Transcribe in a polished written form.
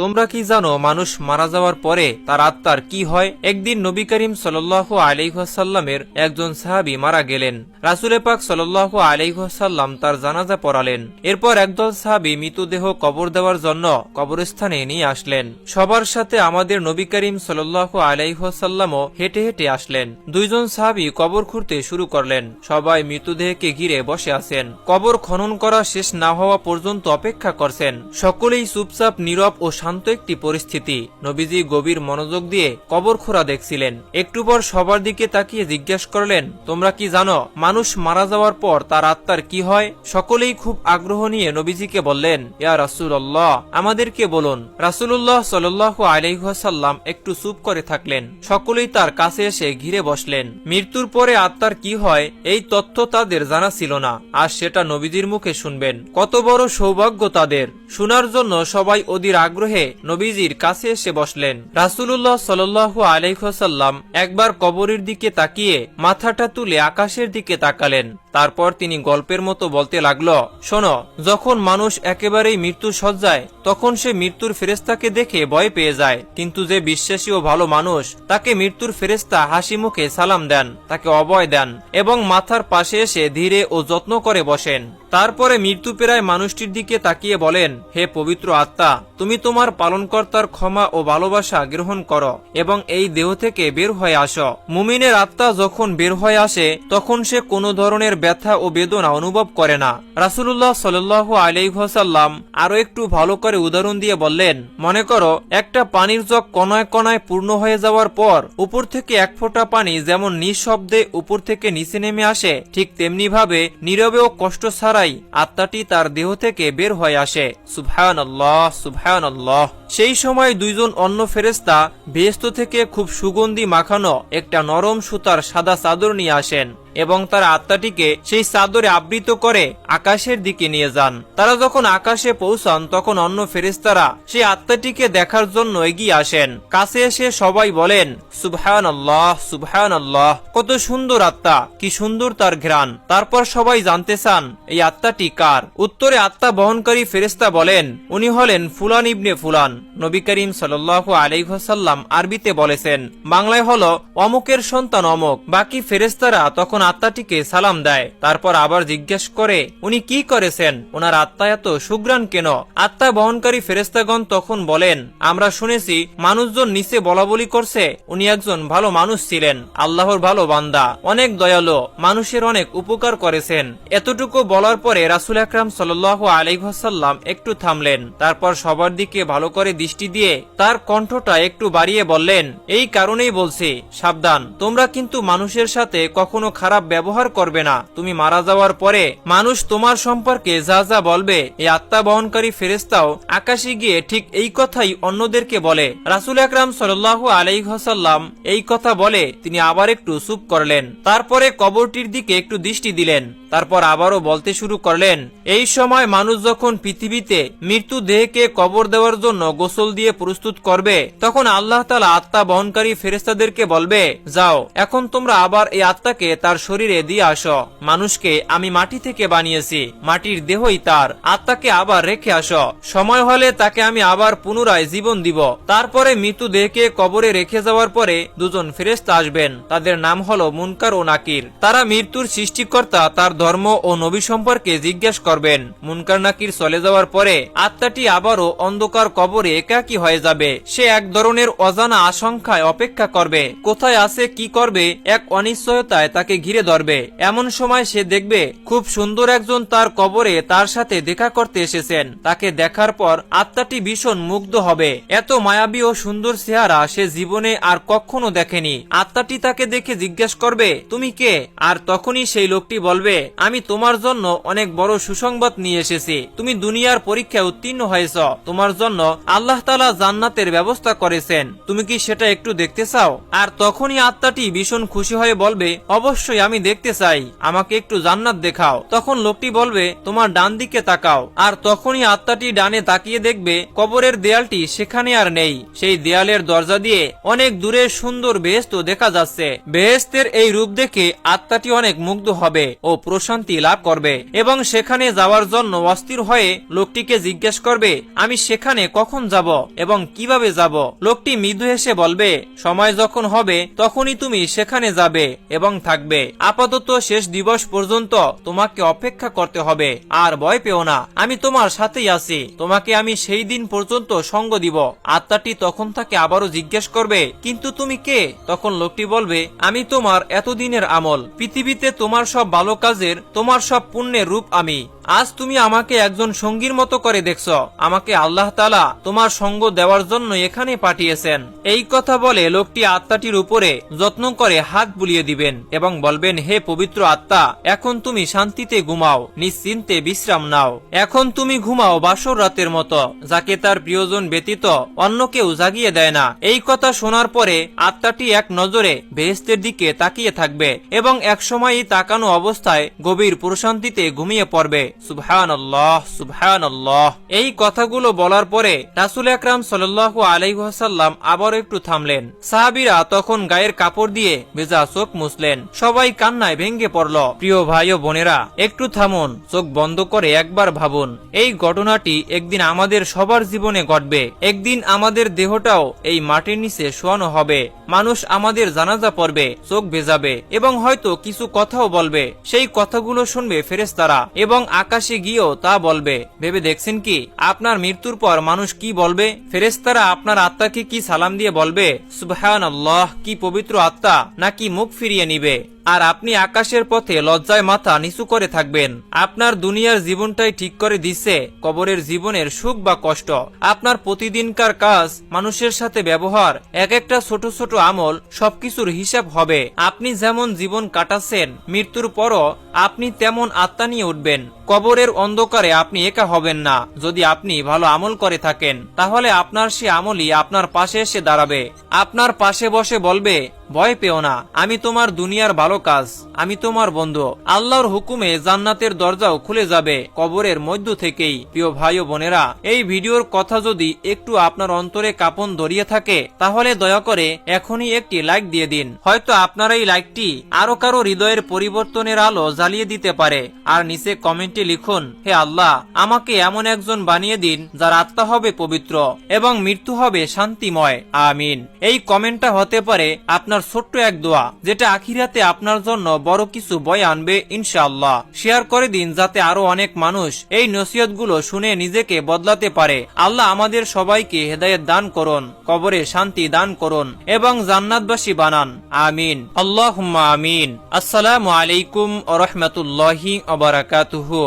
তোমরা কি জানো মানুষ মারা যাওয়ার পরে তার আত্মার কি হয়? একদিন নবী করিম সাল্লাল্লাহু আলাইহি ওয়াসাল্লামের একজন সাহাবী মারা গেলেন। রাসূল পাক সাল্লাল্লাহু আলাইহি ওয়াসাল্লাম তার জানাজা পড়ালেন। এরপর একদল সাহাবী মৃতদেহ কবর দেওয়ার জন্য কবরস্থানে নিয়ে আসলেন। সবার সাথে আমাদের নবী করিম সাল্লাল্লাহু আলাইহি ওয়াসাল্লামও হেঁটে হেঁটে আসলেন। দুইজন সাহাবী কবর খুঁড়তে শুরু করলেন। সবাই মৃতদেহকে ঘিরে বসে আছেন। কবর খনন করা শেষ না হওয়া পর্যন্ত অপেক্ষা করছেন। সকলেই চুপচাপ নীরব ও শান্ত একটি পরিস্থিতি। নবীজি গভীর মনোযোগ দিয়ে কবর খোঁড়া দেখছিলেন। একটু পর সবার দিকে তাকিয়ে জিজ্ঞেস করলেন, তোমরা কি জানো মানুষ মারা যাওয়ার পর তার আত্মার কি হয়? সকলেই খুব আগ্রহ নিয়ে নবীজিকে বললেন, ইয়া রাসূলুল্লাহ, আমাদেরকে বলুন। রাসূলুল্লাহ সাল্লাল্লাহু আলাইহি ওয়াসাল্লাম একটু চুপ করে থাকলেন। সকলেই তার কাছে এসে ঘিরে বসলেন। মৃত্যুর পরে আত্মার কি হয় এই তথ্য তাদের জানা ছিল না। আর সেটা নবীজির মুখে শুনবেন। কত বড় সৌভাগ্য তাদের! শোনার জন্য সবাই অধীর আগ্রহে নবীজির কাছে এসে বসলেন। রাসূলুল্লাহ সাল্লাল্লাহু আলাইহি ওয়াসাল্লাম একবার কবরের দিকে তাকিয়ে মাথাটা তুলে আকাশের দিকে তাকালেন। তারপর তিনি গল্পের মতো বলতে লাগলো, শোনো, যখন মানুষ একেবারেই মৃত্যু সজ্জায় তখন সে মৃত্যুর ফেরেশতাকে দেখে ভয় পেয়ে যায়। কিন্তু যে বিশ্বাসী ও ভালো মানুষ, তাকে মৃত্যুর ফেরেশতা হাসি মুখে সালাম দেন, তাকে অভয় দেন এবং মাথার পাশে এসে ধীরে ও যত্ন করে বসেন। তারপরে মৃত্যুপেরায় মানুষটির দিকে তাকিয়ে বলেন, হে পবিত্র আত্মা, তুমি তোমার পালনকর্তার ক্ষমা ও ভালোবাসা গ্রহণ করো এবং এই দেহ থেকে বের হয়ে আসো। মুমিনের আত্মা যখন বের হয়ে আসে তখন সে কোনো ধরনের ব্যথা ও বেদনা অনুভব করে না। রাসূলুল্লাহ সাল্লাল্লাহু আলাইহি ওয়াসাল্লাম আরো একটু ভালো করে উদাহরণ দিয়ে বললেন, মনে করো একটা পানির জগ কণায় কণায় পূর্ণ হয়ে যাওয়ার পর উপর থেকে এক ফোঁটা পানি যেমন নিঃশব্দে উপর থেকে নিচে নেমে আসে, ঠিক তেমনি ভাবে নীরবে ও কষ্ট ছাড়াই আত্মাটি তার দেহ থেকে বের হয়ে আসে। সুবহানাল্লাহ, সুবহানাল্লাহ। সেই সময় দুইজন অন্য ফেরেশতা বেহেশত থেকে খুব সুগন্ধি মাখানো একটা নরম সুতার সাদা চাদর নিয়ে আসেন এবং তার আত্মাটিকে সেই চাদরে আবৃত করে আকাশের দিকে নিয়ে যান। তারা যখন আকাশে পৌঁছান তখন অন্য ফেরেশতারা সেই আত্মাটিকে দেখার জন্য এগিয়ে আসেন। কাছে এসে সবাই বলেন, সুবহানাল্লাহ, সুবহানাল্লাহ, কত সুন্দর আত্মা, কি সুন্দর তার ঘ্রাণ। তারপর সবাই জানতে চান এই আত্মাটি কার। উত্তরে আত্মা বহনকারী ফেরেশতা বলেন, উনি হলেন ফুলান ইবনে ফুলান। নবী করিম সাল্লাল্লাহু আলাইহি ওয়াসাল্লাম আরবিতে বলেছেন, বাংলায় হলো অমুকের সন্তান অমুক। বাকি ফেরেশতারা তখন আত্মাটিকে সালাম দেয়। তারপর আবার জিজ্ঞেস করে, উনি কি করেছেন, ওনার আত্মা এত সুগ্রাণ কেন? আত্মা বহনকারী ফেরেশতাগণ তখন বলেন, আমরা শুনেছি মানুষজন নিচে বলাবলি করছে উনি একজন ভালো মানুষ ছিলেন, আল্লাহর ভালো বান্দা, অনেক দয়ালু, মানুষের অনেক উপকার করেছেন। এতটুকু বলার পরে রাসূল আকরাম সাল্লাল্লাহু আলাইহি ওয়াসাল্লাম একটু থামলেন। তারপর সবার দিকে ভালো করে দৃষ্টি দিয়ে তার কণ্ঠটা একটু বাড়িয়ে বললেন, এই কারণেই বলছি, সাবধান, তোমরা কিন্তু মানুষের সাথে কখনো খারাপ ব্যবহার করবে না। তুমি মারা যাওয়ার পরে মানুষ তোমার সম্পর্কে যা যা বলবে, এই আত্মা বহনকারী ফেরেশতাও আকাশে গিয়ে ঠিক এই কথাই অন্যদেরকে বলে। রাসূল আকরাম সাল্লাল্লাহু আলাইহি ওয়াসাল্লাম এই কথা বলে তিনি আবার একটু চুপ করলেন। তারপরে কবরটির দিকে একটু দৃষ্টি দিলেন। তারপর আবারও বলতে শুরু করলেন, এই সময় মানুষ যখন পৃথিবীতে মৃত্যু দেহকে কবর দেওয়ার জন্য গোসল দিয়ে প্রস্তুত করবে, তখন আল্লাহ তাআলা আত্মা বহনকারী ফেরেশতাদেরকে বলবে, যাও, এখন তোমরা আবার এই আত্মাকে তার শরীরে দিয়ে আসো। মানুষকে আমি মাটি থেকে বানিয়েছি, মাটির দেহই তার, আত্মাকে আবার রেখে আসো। সময় হলে তাকে আমি আবার পুনরায় জীবন দিব। তারপরে মৃত্যু দেহকে কবরে রেখে যাওয়ার পরে দুজন ফেরেশতা আসবেন। তাদের নাম হলো মুনকার ও নাকির। তারা মৃত্যুর সৃষ্টিকর্তা, তার ধর্ম ও নবী সম্পর্কে জিজ্ঞেস করবেন। মুনকার নাকির চলে যাওয়ার পরে আত্মাটি আবারও অন্ধকার কবরে একাকী হয়ে যাবে। সে এক ধরনের অজানা আশঙ্কায় অপেক্ষা করবে, কোথায় আছে, কি করবে, এক অনিশ্চয়তায় তাকে ঘিরে ধরবে। এমন সময় সে দেখবে খুব সুন্দর একজন তার কবরে তার সাথে দেখা করতে এসেছেন। তাকে দেখার পর আত্মাটি ভীষণ মুগ্ধ হবে। এত মায়াবী ও সুন্দর চেহারা সে জীবনে আর কখনো দেখেনি। আত্মাটি তাকে দেখে জিজ্ঞেস করবে, তুমি কে? আর তখনই সেই লোকটি বলবে, আমি তোমার জন্য অনেক বড় সুসংবাদ নিয়ে এসেছি। তুমি দুনিয়ার পরীক্ষায় উত্তীর্ণ হয়েছ, তোমার জন্য আল্লাহ তাআলা জান্নাতের ব্যবস্থা করেছেন, তুমি কি সেটা একটু দেখতে চাও? আর তখনই আত্মাটি ভীষণ খুশি হয়ে বলবে, অবশ্যই আমি দেখতে চাই, আমাকে একটু জান্নাত দেখাও। তখন লোকটি বলবে, তোমার ডান দিকে তাকাও। আর তখনই আত্মাটি ডানে তাকিয়ে দেখবে কবরের দেয়ালটি সেখানে আর নেই। সেই দেয়ালের দরজা দিয়ে অনেক দূরে সুন্দর বেহেশত দেখা যাচ্ছে। বেহেশতের এই রূপ দেখে আত্মাটি অনেক মুগ্ধ হবে ও প্রশান্তি লাভ করবে এবং সেখানে যাওয়ার জন্য অস্থির হয়ে লোকটিকে জিজ্ঞেস করবে, আমি সেখানে কখন যাব এবং কিভাবে যাব? লোকটি মৃদু হেসে বলবে, সময় যখন হবে তখনই তুমি সেখানে যাবে এবং থাকবে। আপাতত শেষ দিবস পর্যন্ত তোমাকে অপেক্ষা করতে হবে। আর ভয় পেও না, আমি তোমার সাথেই আছি, তোমাকে আমি সেই দিন পর্যন্ত সঙ্গ দিব। আত্মাটি তখন তাকে আবারও জিজ্ঞেস করবে, কিন্তু তুমি কে? তখন লোকটি বলবে, আমি তোমার এতদিনের আমল, পৃথিবীতে তোমার সব ভালো কাজের, তোমার সব পুণ্যের রূপ আমি। আজ তুমি আমাকে একজন সঙ্গীর মতো করে দেখছ, আমাকে আল্লাহ তাআলা তোমার সঙ্গ দেওয়ার জন্য এখানে পাঠিয়েছেন। এই কথা বলে লোকটি আত্মাটির উপরে যত্ন করে হাত বুলিয়ে দিবেন এবং বলবেন, হে পবিত্র আত্মা, এখন তুমি শান্তিতে ঘুমাও, নিশ্চিন্তে বিশ্রাম নাও। এখন তুমি ঘুমাও বাসর রাতের মতো, যাকে তার প্রিয়জন ব্যতীত অন্য কেউ জাগিয়ে দেয় না। এই কথা শোনার পরে আত্মাটি এক নজরে বেহেশতের দিকে তাকিয়ে থাকবে এবং একসময়ই তাকানো অবস্থায় গভীর প্রশান্তিতে ঘুমিয়ে পড়বে। সুবহানাল্লাহ, সুবহানাল্লাহ। এই কথাগুলো বলার পরে রাসূল আকরাম সাল্লাল্লাহু আলাইহি ওয়াসাল্লাম আবার একটু থামলেন। সাহাবীরা তখন গায়ের কাপড় দিয়ে ভেজা চোখ মুছলেন। সবাই কান্নায় ভেঙে পড়ল। প্রিয় ভাই ও বোনেরা, একটু থামুন, চোখ বন্ধ করে একবার ভাবুন। এই ঘটনাটি একদিন আমাদের সবার জীবনে ঘটবে। একদিন আমাদের দেহটাও এই মাটির নিচে শোয়ানো হবে। মানুষ আমাদের জানাজা পড়বে, চোখ ভেজাবে এবং হয়তো কিছু কথাও বলবে। সেই কথাগুলো শুনবে ফেরেশতারা এবং আকাশে গিয়েও তা বলবে। ভেবে দেখছেন কি আপনার মৃত্যুর পর মানুষ কি বলবে? ফেরেশতারা আপনার আত্মাকে কি সালাম দিয়ে বলবে, সুবহানাল্লাহ, কি পবিত্র আত্মা, নাকি মুখ ফিরিয়ে নিবে? আর আপনি আকাশের পথে লজ্জায় মাথা নিচু করে থাকবেন। আপনার দুনিয়ার জীবনটাই ঠিক করে দিচ্ছে কবরের জীবনের সুখ বা কষ্ট। আপনার প্রতিদিনকার কাজ, মানুষের সাথে ব্যবহার, এক একটা ছোট ছোট আমল, সবকিছুর হিসাব হবে। আপনি যেমন জীবন কাটাচ্ছেন, মৃত্যুর পরও আপনি তেমন আত্মা নিয়ে উঠবেন। কবরের অন্ধকারে আপনি একা হবেন না। যদি আপনি ভালো আমল করে থাকেন, তাহলে আপনার সে আমলই আপনার পাশে এসে দাঁড়াবে, আপনার পাশে বসে বলবে, ভয় পেও না, আমি তোমার দুনিয়ার ভালো কাজ, আমি তোমার বন্ধু। আল্লাহর হুকুমে জান্নাতের দরজাও খুলে যাবে কবরের মধ্য থেকেই। প্রিয় ভাই ও বোনেরা, এই ভিডিওর কথা যদি একটু আপনার অন্তরে কাঁপন ধরিয়ে থাকে, তাহলে দয়া করে এখনই একটি লাইক দিয়ে দিন। হয়তো আপনার এই লাইকটি আরো কারো হৃদয়ের পরিবর্তনের আলো জ্বালিয়ে দিতে পারে। আর নিচে কমেন্টে লিখুন, হে আল্লাহ, আমাকে এমন একজন বানিয়ে দিন যার আত্মা হবে পবিত্র এবং মৃত্যু হবে শান্তিময়, আমিন। এই কমেন্টটা হতে পারে আপনার ছোট্ট এক দোয়া, যেটা আখিরাতে আপনার জন্য বড় কিছু বয়ে আনবে ইনশাআল্লাহ। শেয়ার করে দিন যাতে আরো অনেক মানুষ এই নসিহতগুলো শুনে নিজেকে বদলাতে পারে। আল্লাহ আমাদের সবাইকে হেদায়েত দান করুন, কবরে শান্তি দান করুন এবং জান্নাতবাসী বানান, আমিন, আল্লাহুম্মা আমিন। আসসালামু আলাইকুম ওয়া রাহমাতুল্লাহি ওয়া বারাকাতুহু।